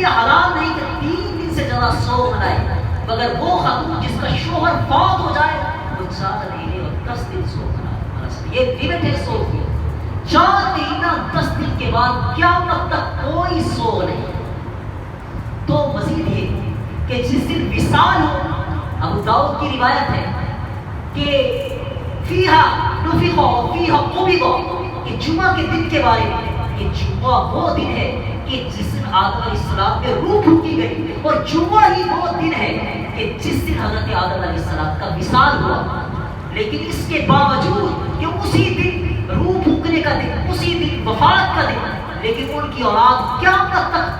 لیے حلال نہیں کہ 3 دن سے زیادہ سوگ منائے، مگر وہ خاتون جس کا شوہر فوت ہو جائے وہ 4 مہینے اور 10 دن سوگ منائے۔ یہ لمٹ ہے سوگ کی، 4 مہینہ 10 دن کے بعد قیامت تک کوئی سوگ نہیں۔ تو مزید یہ کہ جس دن وصال ہو، ابو داؤد کی روایت ہے کہ فیہا نفخ فیہا قبض، کہ جمعہ کے دن کے بارے میں، کہ جمعہ وہ دن ہے کہ جس دن آدم علیہ السلام میں روح پھونکی گئی، اور جمعہ ہی وہ دن ہے کہ جس دن حضرت آدم علیہ السلام کا وصال ہوا۔ لیکن اس کے باوجود کہ اسی دن روح پھونکنے کا دن، اسی دن وفات کا دن، لیکن ان کی اولاد قیامت تک